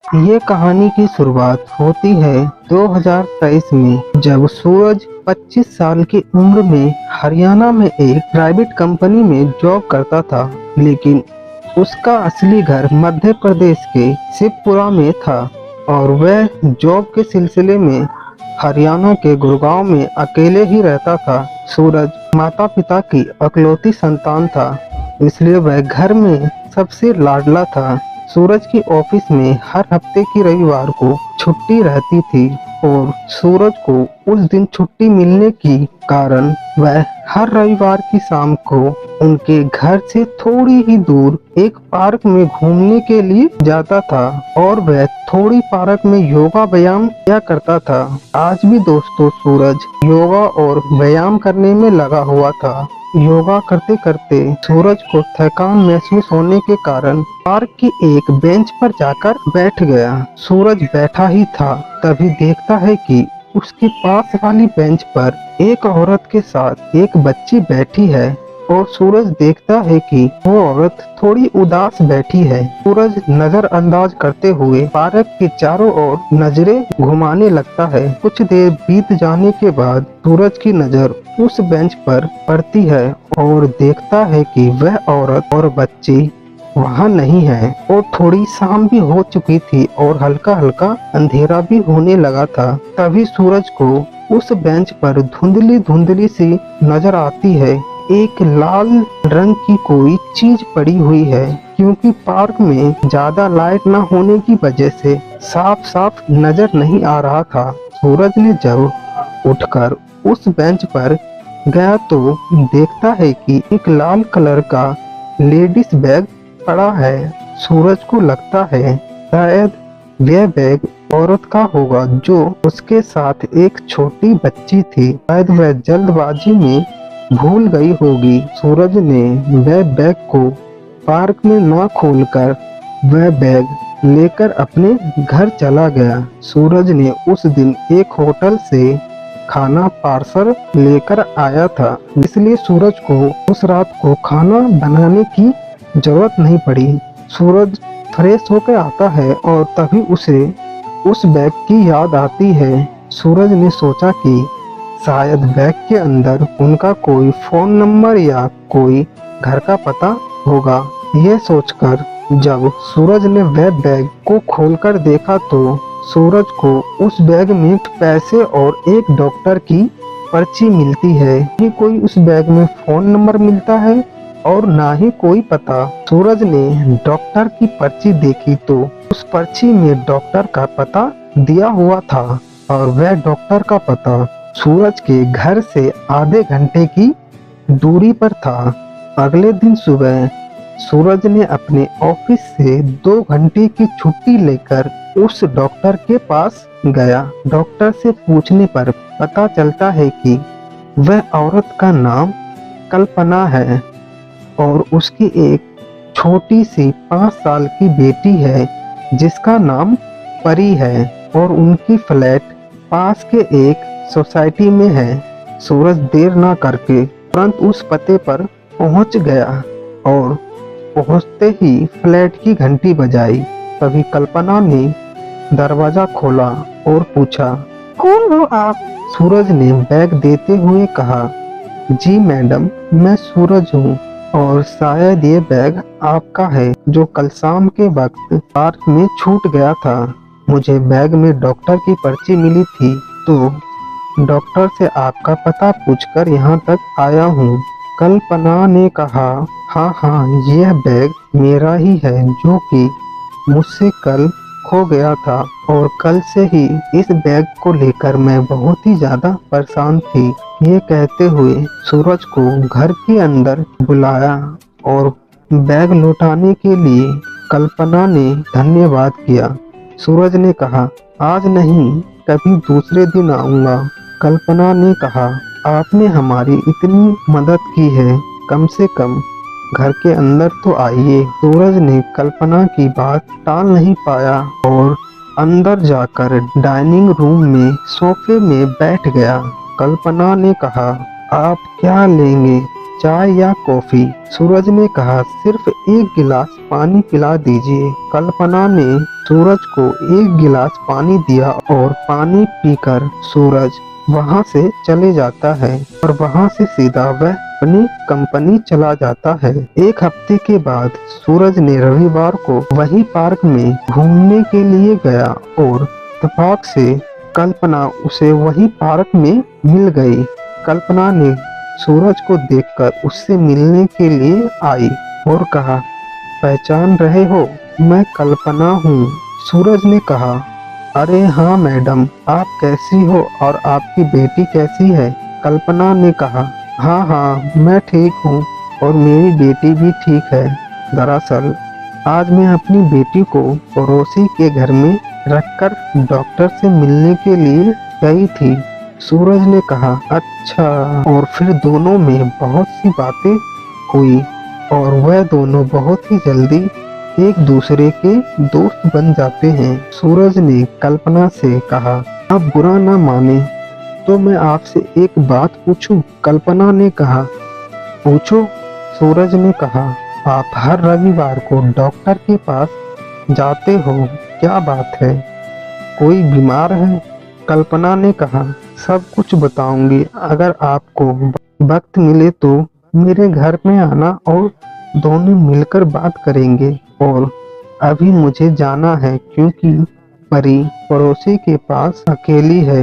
ये कहानी की शुरुआत होती है 2023 में, जब सूरज 25 साल की उम्र में हरियाणा में एक प्राइवेट कंपनी में जॉब करता था। लेकिन उसका असली घर मध्य प्रदेश के शिवपुरा में था और वह जॉब के सिलसिले में हरियाणा के गुड़गांव में अकेले ही रहता था। सूरज माता पिता की इकलौती संतान था, इसलिए वह घर में सबसे लाडला था। सूरज की ऑफिस में हर हफ्ते की रविवार को छुट्टी रहती थी और सूरज को उस दिन छुट्टी मिलने की कारण वह हर रविवार की शाम को उनके घर से थोड़ी ही दूर एक पार्क में घूमने के लिए जाता था और वह थोड़ी पार्क में योगा व्यायाम किया करता था। आज भी दोस्तों सूरज योगा और व्यायाम करने में लगा हुआ था। योगा करते करते सूरज को थकान महसूस होने के कारण पार्क की एक बेंच पर जाकर बैठ गया। सूरज बैठा ही था, तभी देखता है कि उसके पास वाली बेंच पर एक औरत के साथ एक बच्ची बैठी है और सूरज देखता है कि वो औरत थोड़ी उदास बैठी है। सूरज नजरअंदाज करते हुए पार्क के चारों ओर नजरें घुमाने लगता है। कुछ देर बीत जाने के बाद सूरज की नजर उस बेंच पर पड़ती है और देखता है कि वह औरत और बच्ची वहाँ नहीं है और थोड़ी शाम भी हो चुकी थी और हल्का हल्का अंधेरा भी होने लगा था। तभी सूरज को उस बेंच पर धुंधली धुंधली सी नजर आती है। एक लाल रंग की कोई चीज पड़ी हुई है, क्योंकि पार्क में ज्यादा लाइट न होने की वजह से साफ साफ नजर नहीं आ रहा था। सूरज ने जब उठकर उस बेंच पर गया तो देखता है कि एक लाल कलर का लेडीज बैग पड़ा है। सूरज को लगता है शायद यह बैग औरत का होगा जो उसके साथ एक छोटी बच्ची थी। शायद वह जल्दबाजी में भूल गई होगी। सूरज ने वह बैग को पार्क में न खोलकर वह बैग लेकर अपने घर चला गया। सूरज ने उस दिन एक होटल से खाना पार्सल लेकर आया था, इसलिए सूरज को उस रात को खाना बनाने की जरूरत नहीं पड़ी। सूरज फ्रेश होकर आता है और तभी उसे उस बैग की याद आती है। सूरज ने सोचा कि शायद बैग के अंदर उनका कोई फोन नंबर या कोई घर का पता होगा। यह सोचकर जब सूरज ने वह बैग को खोलकर देखा तो सूरज को उस बैग में पैसे और एक डॉक्टर की पर्ची मिलती है। ही कोई उस बैग में फोन नंबर मिलता है और ना ही कोई पता। सूरज ने डॉक्टर की पर्ची देखी तो उस पर्ची में डॉक्टर का पता दिया हुआ था और वह डॉक्टर का पता सूरज के घर से आधे घंटे की दूरी पर था। अगले दिन सुबह सूरज ने अपने ऑफिस से 2 घंटे की छुट्टी लेकर उस डॉक्टर के पास गया। डॉक्टर से पूछने पर पता चलता है कि वह औरत का नाम कल्पना है और उसकी एक छोटी सी 5 साल की बेटी है जिसका नाम परी है और उनकी फ्लैट पास के एक सोसाइटी में है। सूरज देर ना करके तुरंत उस पते पर पहुंच गया और पहुंचते ही फ्लैट की घंटी बजाई। तभी कल्पना ने दरवाजा खोला और पूछा, कौन हो आप? सूरज ने बैग देते हुए कहा, जी मैडम, मैं सूरज हूँ और शायद ये बैग आपका है जो कल शाम के वक्त पार्क में छूट गया था। मुझे बैग में डॉक्टर की पर्ची मिली थी तो डॉक्टर से आपका पता पूछकर यहाँ तक आया हूँ। कल्पना ने कहा, हाँ, यह बैग मेरा ही है जो कि मुझसे कल खो गया था और कल से ही इस बैग को लेकर मैं बहुत ही ज्यादा परेशान थी। ये कहते हुए सूरज को घर के अंदर बुलाया और बैग लौटाने के लिए कल्पना ने धन्यवाद किया। सूरज ने कहा, आज नहीं, कभी दूसरे दिन आऊँगा। कल्पना ने कहा, आपने हमारी इतनी मदद की है, कम से कम घर के अंदर तो आइए। सूरज ने कल्पना की बात टाल नहीं पाया और अंदर जाकर डाइनिंग रूम में सोफे में बैठ गया। कल्पना ने कहा, आप क्या लेंगे, चाय या कॉफी? सूरज ने कहा, सिर्फ एक गिलास पानी पिला दीजिए। कल्पना ने सूरज को एक गिलास पानी दिया और पानी पीकर सूरज वहां से चले जाता है और वहां से सीधा वह अपनी कंपनी चला जाता है। एक हफ्ते के बाद सूरज ने रविवार को वही पार्क में घूमने के लिए गया और इत्तेफाक से कल्पना उसे वही पार्क में मिल गई। कल्पना ने सूरज को देखकर उससे मिलने के लिए आई और कहा, पहचान रहे हो, मैं कल्पना हूँ। सूरज ने कहा, अरे हाँ मैडम, आप कैसी हो और आपकी बेटी कैसी है? कल्पना ने कहा, हाँ हाँ, मैं ठीक हूँ और मेरी बेटी भी ठीक है। दरअसल आज मैं अपनी बेटी को पड़ोसी के घर में रखकर डॉक्टर से मिलने के लिए गई थी। सूरज ने कहा, अच्छा। और फिर दोनों में बहुत सी बातें हुई और वह दोनों बहुत ही जल्दी एक दूसरे के दोस्त बन जाते हैं। सूरज ने कल्पना से कहा, आप बुरा ना माने तो मैं आपसे एक बात पूछूं? कल्पना ने कहा, पूछो। सूरज ने कहा, आप हर रविवार को डॉक्टर के पास जाते हो, क्या बात है? कोई बीमार है? कल्पना ने कहा, सब कुछ बताऊंगी, अगर आपको वक्त मिले तो मेरे घर में आना और दोनों मिलकर बात करेंगे। और अभी मुझे जाना है क्योंकि परी पड़ोसी के पास अकेली है।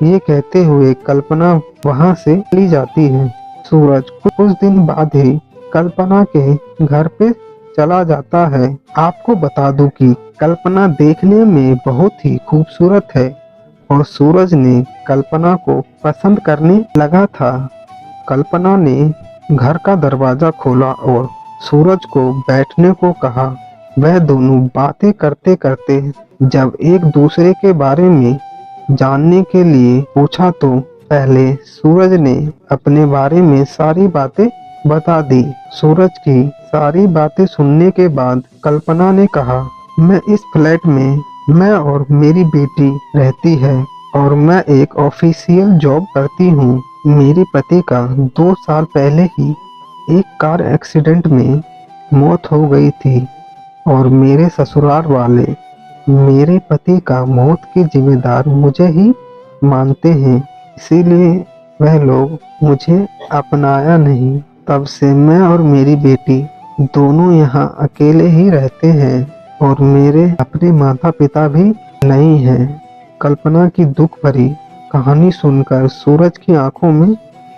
ये कहते हुए कल्पना वहां से चली जाती है। सूरज कुछ दिन बाद ही कल्पना के घर पे चला जाता है। आपको बता दूं कि कल्पना देखने में बहुत ही खूबसूरत है और सूरज ने कल्पना को पसंद करने लगा था। कल्पना ने घर का दरवाजा खोला और सूरज को बैठने को कहा। वह दोनों बातें करते करते जब एक दूसरे के बारे में जानने के लिए पूछा तो पहले सूरज ने अपने बारे में सारी बातें बता दी। सूरज की सारी बातें सुनने के बाद कल्पना ने कहा, मैं इस फ्लैट में मैं और मेरी बेटी रहती है और मैं एक ऑफिशियल जॉब करती हूँ। मेरे पति का 2 साल पहले ही एक कार एक्सीडेंट में मौत हो गई थी और मेरे ससुराल वाले मेरे पति का मौत की जिम्मेदार मुझे ही मानते हैं, इसीलिए वह लोग मुझे अपनाया नहीं। तब से मैं और मेरी बेटी दोनों यहाँ अकेले ही रहते हैं और मेरे अपने माता पिता भी नहीं हैं। कल्पना की दुख भरी कहानी सुनकर सूरज की आंखों में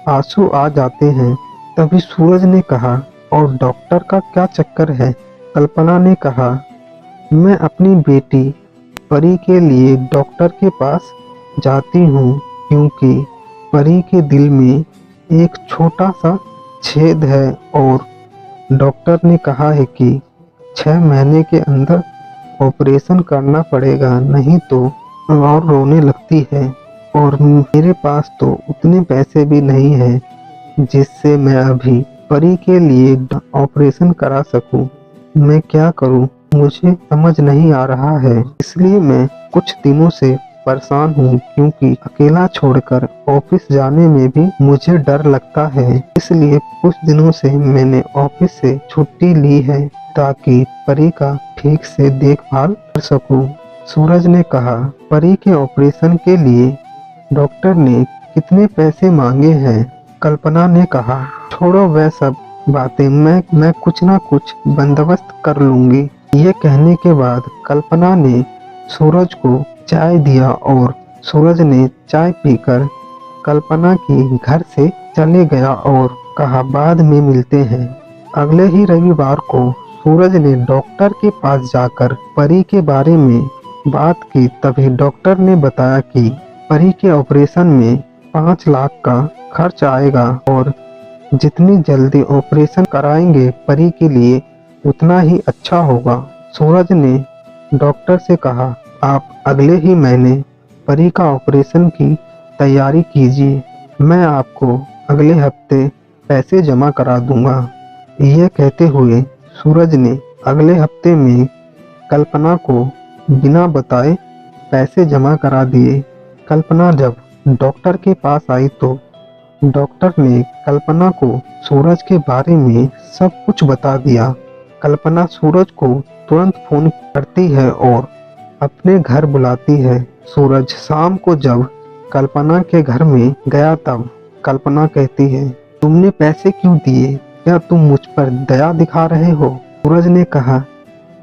आंसू आ जाते हैं। तभी सूरज ने कहा, और डॉक्टर का क्या चक्कर है? कल्पना ने कहा, मैं अपनी बेटी परी के लिए डॉक्टर के पास जाती हूँ क्योंकि परी के दिल में एक छोटा सा छेद है और डॉक्टर ने कहा है कि 6 महीने के अंदर ऑपरेशन करना पड़ेगा, नहीं तो और रोने लगती है और मेरे पास तो उतने पैसे भी नहीं हैं जिससे मैं अभी परी के लिए ऑपरेशन करा सकूं। मैं क्या करूं, मुझे समझ नहीं आ रहा है। इसलिए मैं कुछ दिनों से परेशान हूँ क्योंकि अकेला छोड़कर ऑफिस जाने में भी मुझे डर लगता है। इसलिए कुछ दिनों से मैंने ऑफिस से छुट्टी ली है ताकि परी का ठीक से देखभाल कर सकूं। सूरज ने कहा, परी के ऑपरेशन के लिए डॉक्टर ने कितने पैसे मांगे हैं? कल्पना ने कहा, छोड़ो वह सब बातें, मैं कुछ ना कुछ बंदोबस्त कर लूंगी। ये कहने के बाद कल्पना ने सूरज को चाय दिया और सूरज ने चाय पीकर कल्पना के घर से चले गया और कहा, बाद में मिलते हैं। अगले ही रविवार को सूरज ने डॉक्टर के पास जाकर परी के बारे में बात की। तभी डॉक्टर ने बताया कि परी के ऑपरेशन में 5 लाख का खर्च आएगा और जितनी जल्दी ऑपरेशन कराएंगे परी के लिए उतना ही अच्छा होगा। सूरज ने डॉक्टर से कहा, आप अगले ही महीने परी का ऑपरेशन की तैयारी कीजिए, मैं आपको अगले हफ्ते पैसे जमा करा दूंगा। यह कहते हुए सूरज ने अगले हफ्ते में कल्पना को बिना बताए पैसे जमा करा दिए। कल्पना जब डॉक्टर के पास आई तो डॉक्टर ने कल्पना को सूरज के बारे में सब कुछ बता दिया। कल्पना सूरज को तुरंत फोन करती है और अपने घर बुलाती है। सूरज शाम को जब कल्पना के घर में गया तब कल्पना कहती है, तुमने पैसे क्यों दिए? क्या तुम मुझ पर दया दिखा रहे हो? सूरज ने कहा,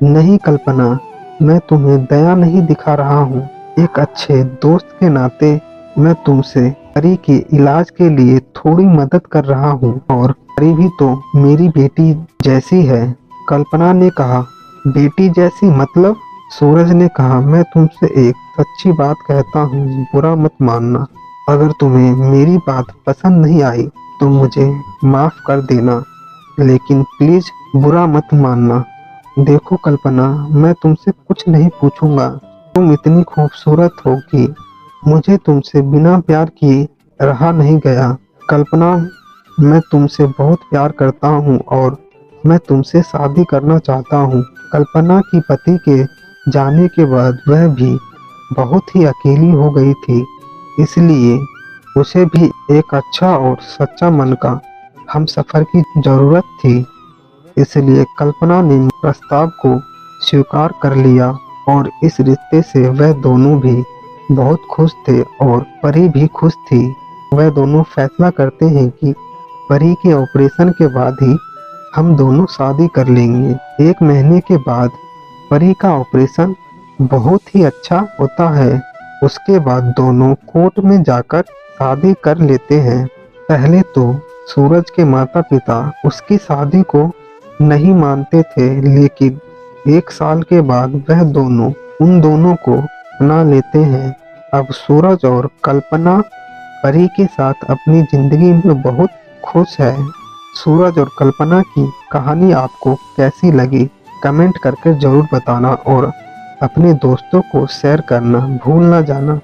नहीं कल्पना, मैं तुम्हें दया नहीं दिखा रहा हूँ। एक अच्छे दोस्त के नाते मैं तुमसे परी के इलाज के लिए थोड़ी मदद कर रहा हूँ और परी भी तो मेरी बेटी जैसी है। कल्पना ने कहा, बेटी जैसी मतलब? सूरज ने कहा, मैं तुमसे एक सच्ची बात कहता हूँ, बुरा मत मानना। अगर तुम्हें मेरी बात पसंद नहीं आई तो मुझे माफ कर देना, लेकिन प्लीज बुरा मत मानना। देखो कल्पना, मैं तुमसे कुछ नहीं पूछूंगा। तुम इतनी खूबसूरत हो कि मुझे तुमसे बिना प्यार किए रहा नहीं गया। कल्पना, मैं तुमसे बहुत प्यार करता हूँ और मैं तुमसे शादी करना चाहता हूँ। कल्पना की पति के जाने के बाद वह भी बहुत ही अकेली हो गई थी, इसलिए उसे भी एक अच्छा और सच्चा मन का हमसफर की जरूरत थी। इसलिए कल्पना ने प्रस्ताव को स्वीकार कर लिया और इस रिश्ते से वह दोनों भी बहुत खुश थे और परी भी खुश थी। वह दोनों फैसला करते हैं कि परी के ऑपरेशन के बाद ही हम दोनों शादी कर लेंगे। 1 महीने के बाद परी का ऑपरेशन बहुत ही अच्छा होता है। उसके बाद दोनों कोर्ट में जाकर शादी कर लेते हैं। पहले तो सूरज के माता पिता उसकी शादी को नहीं मानते थे, लेकिन 1 साल के बाद वह दोनों उन दोनों को अपना लेते हैं। अब सूरज और कल्पना परी के साथ अपनी जिंदगी में बहुत खुश है। सूरज और कल्पना की कहानी आपको कैसी लगी? कमेंट करके जरूर बताना और अपने दोस्तों को शेयर करना भूल ना जाना।